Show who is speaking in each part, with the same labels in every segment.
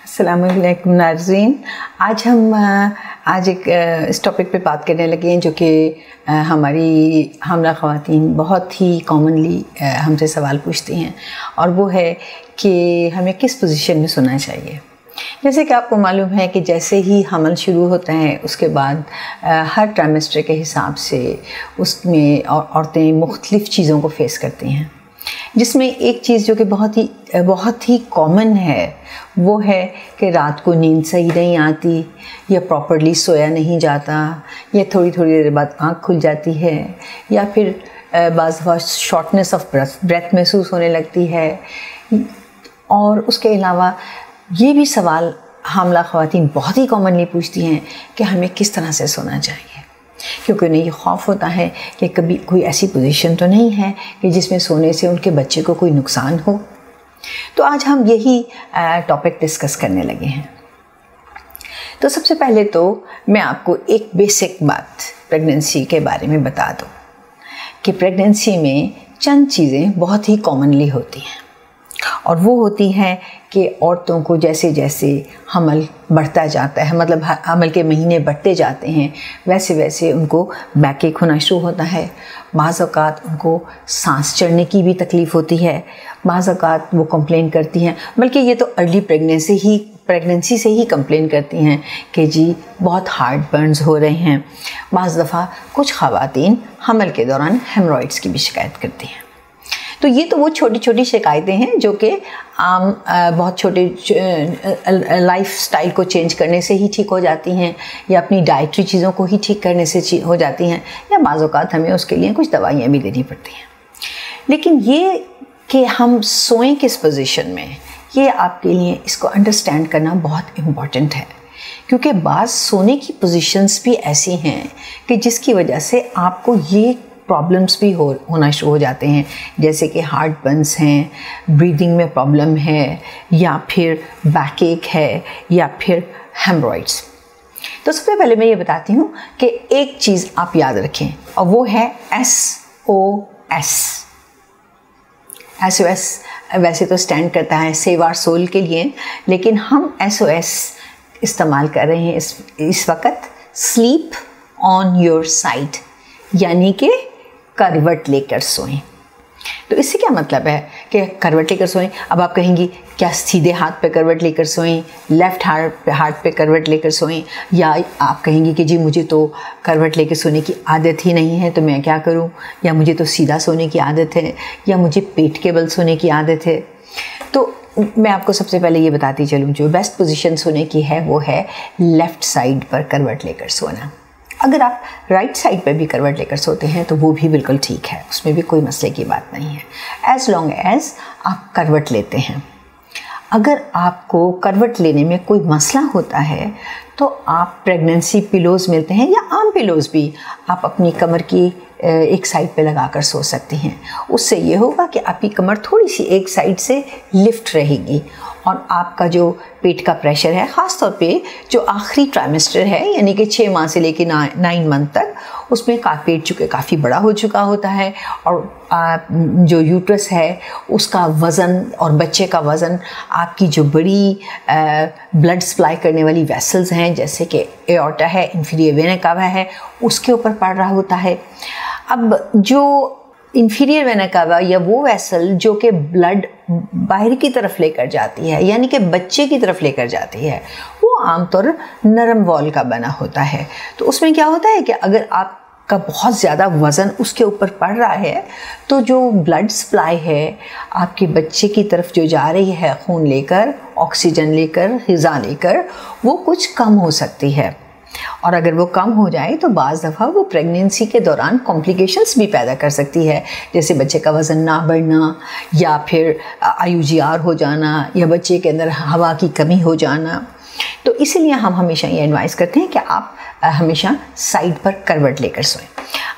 Speaker 1: अस्सलामुअलैकुम नाज़रीन। आज इस टॉपिक पे बात करने लगे हैं जो कि हमारी हमला ख़वातीन बहुत ही कॉमनली हमसे सवाल पूछती हैं, और वो है कि हमें किस पोजीशन में सोना चाहिए। जैसे कि आपको मालूम है कि जैसे ही हमल शुरू होता है उसके बाद हर ट्राइमेस्टर के हिसाब से उसमें औरतें मुख्तलिफ़ चीज़ों को फेस करती हैं, जिसमें एक चीज़ जो कि बहुत ही कॉमन है वो है कि रात को नींद सही नहीं आती, या प्रॉपर्ली सोया नहीं जाता, या थोड़ी थोड़ी देर बाद आँख खुल जाती है, या फिर बाज़ दफ़ा शॉर्टनेस ऑफ ब्रेथ महसूस होने लगती है। और उसके अलावा ये भी सवाल हामला ख़वातीन बहुत ही कॉमनली पूछती हैं कि हमें किस तरह से सोना चाहिए, क्योंकि उन्हें ये खौफ होता है कि कभी कोई ऐसी पोजीशन तो नहीं है कि जिसमें सोने से उनके बच्चे को कोई नुकसान हो। तो आज हम यही टॉपिक डिस्कस करने लगे हैं। तो सबसे पहले तो मैं आपको एक बेसिक बात प्रेगनेंसी के बारे में बता दूं कि प्रेगनेंसी में चंद चीज़ें बहुत ही कॉमनली होती हैं, और वो होती हैं कि औरतों को जैसे जैसे हमल बढ़ता जाता है, मतलब हमल के महीने बढ़ते जाते हैं, वैसे वैसे उनको बैकएक होना शुरू होता है। बाज़ औक़ात उनको सांस चढ़ने की भी तकलीफ़ होती है, बाज़ औक़ात वो कंप्लेन करती हैं, बल्कि ये तो अर्ली प्रेगनेंसी से ही कंप्लेन करती हैं कि जी बहुत हार्ट बर्न्स हो रहे हैं। बाज़ दफ़ा कुछ ख़वातीन हमल के दौरान हेमरॉइड्स की भी शिकायत करती हैं। तो ये तो वो छोटी छोटी शिकायतें हैं जो कि आम बहुत छोटे लाइफ स्टाइल को चेंज करने से ही ठीक हो जाती हैं, या अपनी डाइटरी चीज़ों को ही ठीक करने से हो जाती हैं, या बाज़ औक़ात हमें उसके लिए कुछ दवाइयाँ भी देनी पड़ती हैं। लेकिन ये कि हम सोएं किस पोजीशन में, ये आपके लिए इसको अंडरस्टैंड करना बहुत इम्पॉर्टेंट है, क्योंकि बाज़ सोने की पोजीशंस भी ऐसी हैं कि जिसकी वजह से आपको ये प्रॉब्लम्स भी होना शुरू हो जाते हैं, जैसे कि हार्ट बर्न्स हैं, ब्रीदिंग में प्रॉब्लम है, या फिर बैकएक है, या फिर हेमरॉइड्स। तो सबसे पहले मैं ये बताती हूँ कि एक चीज़ आप याद रखें, और वो है SOS। SOS वैसे तो स्टैंड करता है सेव आवर सोल के लिए, लेकिन हम SOS इस्तेमाल कर रहे हैं इस वक्त स्लीप ऑन योर साइड, यानी कि करवट लेकर सोएं। तो इससे क्या मतलब है कि करवट लेकर सोएं। अब आप कहेंगी क्या सीधे हाथ पे करवट लेकर सोएं, लेफ़्ट हाथ पे करवट लेकर सोएं, या आप कहेंगी कि जी मुझे तो करवट लेकर सोने की आदत ही नहीं है तो मैं क्या करूं, या मुझे तो सीधा सोने की आदत है, या मुझे पेट के बल सोने की आदत है। तो मैं आपको सबसे पहले ये बताती चलूँ, जो बेस्ट पोजीशन सोने की है वो है लेफ़्ट साइड पर करवट लेकर सोना। अगर आप राइट साइड पर भी करवट लेकर सोते हैं तो वो भी बिल्कुल ठीक है, उसमें भी कोई मसले की बात नहीं है, एज़ लॉन्ग एज़ आप करवट लेते हैं। अगर आपको करवट लेने में कोई मसला होता है तो आप प्रेगनेंसी पिलोज़ मिलते हैं, या आम पिलोज़ भी आप अपनी कमर की एक साइड पे लगा कर सो सकती हैं। उससे ये होगा कि आपकी कमर थोड़ी सी एक साइड से लिफ्ट रहेगी, और आपका जो पेट का प्रेशर है, ख़ास तौर पे जो आखिरी ट्राइमेस्टर है, यानी कि 6 माह से लेकर 9 मंथ तक, उसमें पेट चूँकि काफ़ी बड़ा हो चुका होता है, और जो यूट्रस है उसका वज़न और बच्चे का वज़न आपकी जो बड़ी ब्लड सप्लाई करने वाली वेसल्स हैं, जैसे कि एओर्टा है, इंफीरियर वेना कावा है, उसके ऊपर पड़ रहा होता है। अब जो इंफीरियर वेना कावा, या वो वेसल जो कि ब्लड बाहर की तरफ लेकर जाती है, यानी कि बच्चे की तरफ लेकर जाती है, वो आमतौर नरम वॉल का बना होता है। तो उसमें क्या होता है कि अगर आपका बहुत ज़्यादा वज़न उसके ऊपर पड़ रहा है तो जो ब्लड सप्लाई है आपके बच्चे की तरफ जो जा रही है, खून लेकर, ऑक्सीजन लेकर, ग़िज़ा लेकर, वो कुछ कम हो सकती है। और अगर वो कम हो जाए तो बाज़ दफ़ा वो प्रेगनेंसी के दौरान कॉम्प्लिकेशंस भी पैदा कर सकती है, जैसे बच्चे का वज़न ना बढ़ना, या फिर IUGR हो जाना, या बच्चे के अंदर हवा की कमी हो जाना। तो इसीलिए हम हमेशा ये एडवाइस करते हैं कि आप हमेशा साइड पर करवट लेकर सोएं।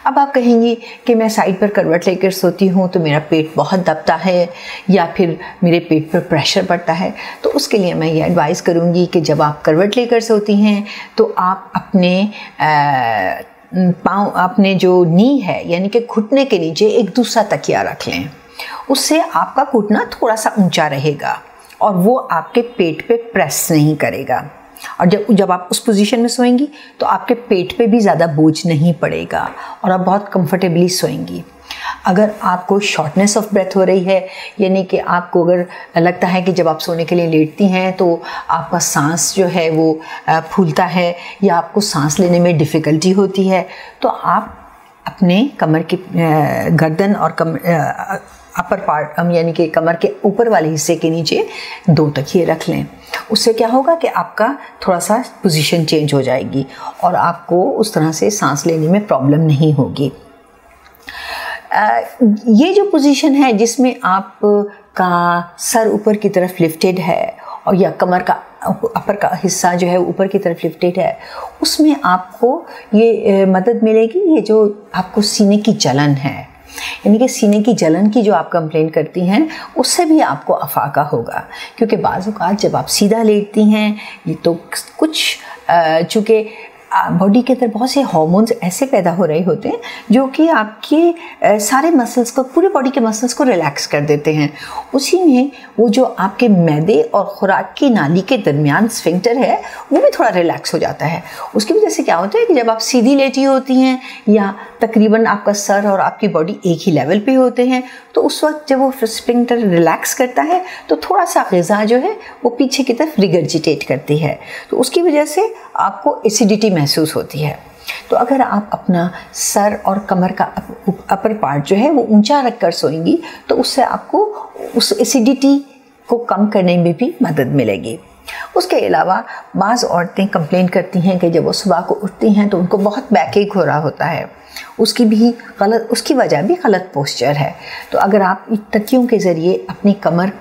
Speaker 1: अब आप कहेंगी कि मैं साइड पर करवट लेकर सोती हूँ तो मेरा पेट बहुत दबता है, या फिर मेरे पेट पर प्रेशर पड़ता है। तो उसके लिए मैं ये एडवाइस करूँगी कि जब आप करवट लेकर सोती हैं तो आप अपने जो नी है, यानी कि घुटने के नीचे एक दूसरा तकिया रख लें, उससे आपका घुटना थोड़ा सा ऊंचा रहेगा, और वो आपके पेट पे प्रेस नहीं करेगा। और जब आप उस पोजीशन में सोएंगी तो आपके पेट पे भी ज़्यादा बोझ नहीं पड़ेगा और आप बहुत कंफर्टेबली सोएंगी। अगर आपको शॉर्टनेस ऑफ ब्रेथ हो रही है, यानी कि आपको अगर लगता है कि जब आप सोने के लिए लेटती हैं तो आपका सांस जो है वो फूलता है या आपको सांस लेने में डिफ़िकल्टी होती है, तो आप अपने कमर की गर्दन और अपर पार्ट यानी कि कमर के ऊपर वाले हिस्से के नीचे 2 तकिए रख लें। उससे क्या होगा कि आपका थोड़ा सा पोजीशन चेंज हो जाएगी और आपको उस तरह से सांस लेने में प्रॉब्लम नहीं होगी। ये जो पोजीशन है जिसमें आपका सर ऊपर की तरफ लिफ्टेड है और या कमर का अपर का हिस्सा जो है ऊपर की तरफ लिफ्टेड है, उसमें आपको ये मदद मिलेगी। ये जो आपको सीने की जलन है, यानी कि सीने की जलन की जो आप कंप्लेंट करती हैं, उससे भी आपको अफाका होगा। क्योंकि बाज़ औक़ात जब आप सीधा लेटती हैं ये तो कुछ चूँकि बॉडी के अंदर बहुत से हार्मोन्स ऐसे पैदा हो रहे होते हैं जो कि आपके सारे मसल्स को, पूरे बॉडी के मसल्स को रिलैक्स कर देते हैं। उसी में वो जो आपके मैदे और खुराक की नाली के दरमियान स्फिंक्टर है वो भी थोड़ा रिलैक्स हो जाता है। उसकी वजह से क्या होता है कि जब आप सीधी लेटी होती हैं या तकरीबन आपका सर और आपकी बॉडी एक ही लेवल पे होते हैं, तो उस वक्त जब वो स्फिंक्टर रिलैक्स करता है तो थोड़ा सा ग़िज़ा जो है वो पीछे की तरफ रिगर्जिटेट करती है, तो उसकी वजह से आपको एसिडिटी महसूस होती है। तो अगर आप अपना सर और कमर का अपर पार्ट जो है वो ऊंचा रखकर सोएंगी तो उससे आपको उस एसिडिटी को कम करने में भी मदद मिलेगी। उसके अलावा बाज़ औरतें कंप्लेंट करती हैं कि जब वो सुबह को उठती हैं तो उनको बहुत बैकएक हो रहा होता है। उसकी वजह भी गलत पोस्चर है। तो अगर आप तकियों के ज़रिए अपनी कमर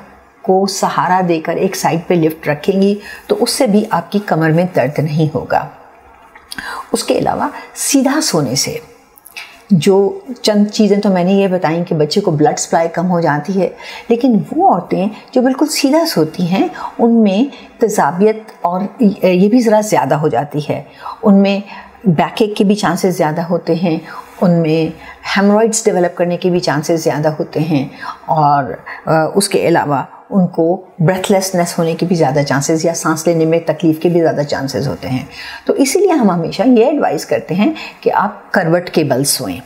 Speaker 1: को सहारा देकर एक साइड पे लिफ्ट रखेंगी तो उससे भी आपकी कमर में दर्द नहीं होगा। उसके अलावा सीधा सोने से जो चंद चीज़ें तो मैंने ये बताई कि बच्चे को ब्लड सप्लाई कम हो जाती है, लेकिन वो औरतें जो बिल्कुल सीधा सोती हैं उनमें तेज़ाबियत और ये भी ज़रा ज़्यादा हो जाती है। उनमें बैकएक के भी चांसेस ज़्यादा होते हैं, उनमें हेमरॉइड्स डेवलप करने के भी चांसेस ज़्यादा होते हैं और उसके अलावा उनको ब्रेथलेसनेस होने के भी ज़्यादा चांसेस या सांस लेने में तकलीफ़ के भी ज़्यादा चांसेस होते हैं। तो इसीलिए हम हमेशा ये एडवाइस करते हैं कि आप करवट के बल सोएं।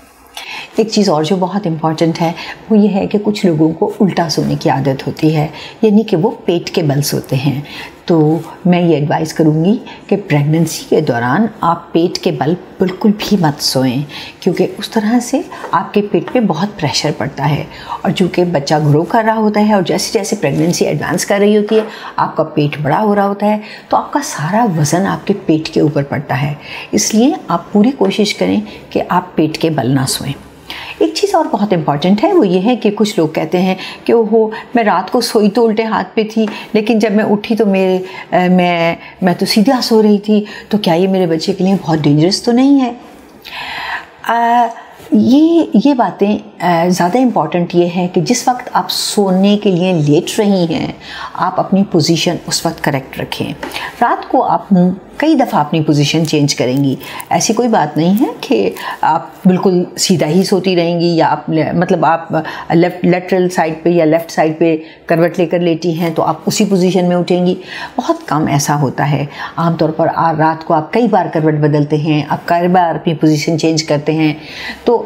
Speaker 1: एक चीज़ और जो बहुत इम्पॉर्टेंट है वो ये है कि कुछ लोगों को उल्टा सोने की आदत होती है, यानी कि वो पेट के बल सोते हैं। तो मैं ये एडवाइस करूँगी कि प्रेगनेंसी के दौरान आप पेट के बल बिल्कुल भी मत सोएं, क्योंकि उस तरह से आपके पेट पे बहुत प्रेशर पड़ता है और चूँकि बच्चा ग्रो कर रहा होता है और जैसे जैसे प्रेगनेंसी एडवांस कर रही होती है आपका पेट बड़ा हो रहा होता है, तो आपका सारा वज़न आपके पेट के ऊपर पड़ता है। इसलिए आप पूरी कोशिश करें कि आप पेट के बल ना सोएं। एक चीज़ और बहुत इम्पॉर्टेंट है वो ये है कि कुछ लोग कहते हैं कि ओहो मैं रात को सोई तो उल्टे हाथ पे थी, लेकिन जब मैं उठी तो मैं तो सीधा सो रही थी, तो क्या ये मेरे बच्चे के लिए बहुत डेंजरस तो नहीं है? ये बातें ज़्यादा इम्पॉर्टेंट ये है कि जिस वक्त आप सोने के लिए लेट रही हैं आप अपनी पोजीशन उस वक्त करेक्ट रखें। रात को आप कई दफ़ा अपनी पोजीशन चेंज करेंगी, ऐसी कोई बात नहीं है कि आप बिल्कुल सीधा ही सोती रहेंगी या आप लेटरल साइड पे या लेफ़्ट साइड पे करवट लेकर लेटी हैं तो आप उसी पोजीशन में उठेंगी। बहुत कम ऐसा होता है। आमतौर पर रात को आप कई बार करवट बदलते हैं, आप कई बार अपनी पोजीशन चेंज करते हैं। तो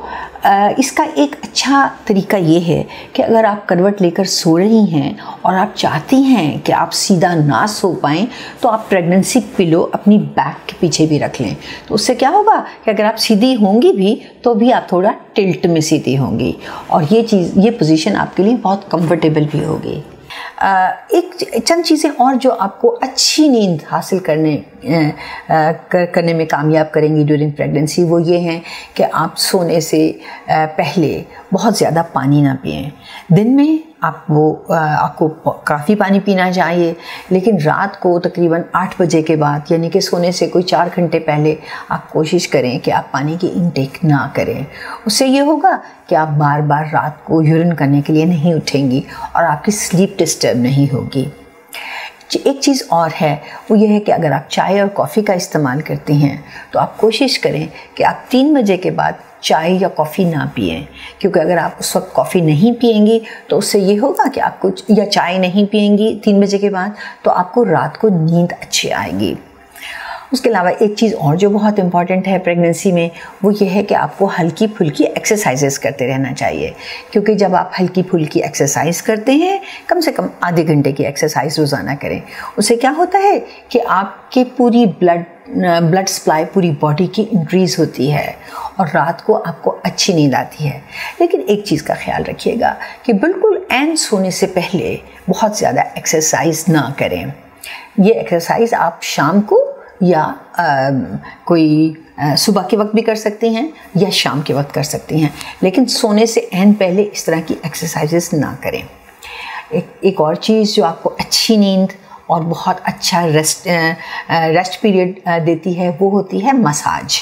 Speaker 1: इसका एक अच्छा तरीका ये है कि अगर आप करवट लेकर सो रही हैं और आप चाहती हैं कि आप सीधा ना सो पाएँ तो आप प्रेगनेंसी पिलो अपनी बैक के पीछे भी रख लें। तो उससे क्या होगा कि अगर आप सीधी होंगी भी तो भी आप थोड़ा टिल्ट में सीधी होंगी और ये पोजीशन आपके लिए बहुत कंफर्टेबल भी होगी। चंद चीज़ें और जो आपको अच्छी नींद हासिल करने में कामयाब करेंगी ड्यूरिंग प्रेगनेंसी वो ये हैं कि आप सोने से पहले बहुत ज़्यादा पानी ना पिएं। दिन में आपको काफ़ी पानी पीना चाहिए, लेकिन रात को तकरीबन 8 बजे के बाद यानी कि सोने से कोई 4 घंटे पहले आप कोशिश करें कि आप पानी की इंटेक ना करें। उससे ये होगा कि आप बार बार रात को यूरिन करने के लिए नहीं उठेंगी और आपकी स्लीप डिस्टर्ब नहीं होगी। एक चीज़ और है वो ये है कि अगर आप चाय और कॉफ़ी का इस्तेमाल करती हैं तो आप कोशिश करें कि आप 3 बजे के बाद चाय या कॉफ़ी ना पिएं, क्योंकि अगर आप उस वक्त कॉफ़ी नहीं पिएंगी तो उससे ये होगा कि आपको, या चाय नहीं पिएंगी 3 बजे के बाद, तो आपको रात को नींद अच्छी आएगी। उसके अलावा एक चीज़ और जो बहुत इम्पॉर्टेंट है प्रेगनेंसी में, वो ये है कि आपको हल्की फुल्की एक्सरसाइजेस करते रहना चाहिए, क्योंकि जब आप हल्की फुल्की एक्सरसाइज करते हैं, कम से कम आधे घंटे की एक्सरसाइज रोज़ाना करें, उससे क्या होता है कि आपके पूरी ब्लड सप्लाई पूरी बॉडी की इंक्रीज़ होती है और रात को आपको अच्छी नींद आती है। लेकिन एक चीज़ का ख्याल रखिएगा कि बिल्कुल ऐन सोने से पहले बहुत ज़्यादा एक्सरसाइज ना करें। ये एक्सरसाइज आप शाम को या कोई सुबह के वक्त भी कर सकती हैं या शाम के वक्त कर सकती हैं, लेकिन सोने से ऐन पहले इस तरह की एक्सरसाइजेस ना करें। एक और चीज़ जो आपको अच्छी नींद और बहुत अच्छा रेस्ट पीरियड देती है, वो होती है मसाज।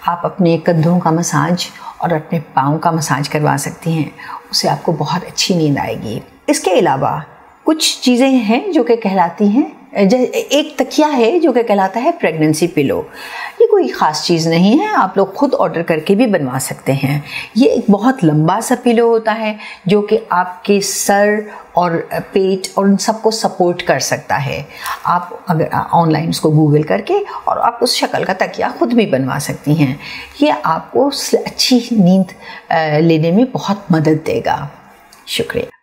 Speaker 1: आप अपने कंधों का मसाज और अपने पाँव का मसाज करवा सकती हैं, उससे आपको बहुत अच्छी नींद आएगी। इसके अलावा कुछ चीज़ें हैं जो कि कहलाती हैं, एक तकिया है जो कि कहलाता है प्रेगनेंसी पिलो। ये कोई ख़ास चीज़ नहीं है, आप लोग खुद ऑर्डर करके भी बनवा सकते हैं। ये एक बहुत लंबा सा पिलो होता है जो कि आपके सर और पेट और उन सबको सपोर्ट कर सकता है। आप अगर ऑनलाइन उसको गूगल करके और आप उस शक्ल का तकिया खुद भी बनवा सकती हैं। ये आपको अच्छी नींद लेने में बहुत मदद देगा। शुक्रिया।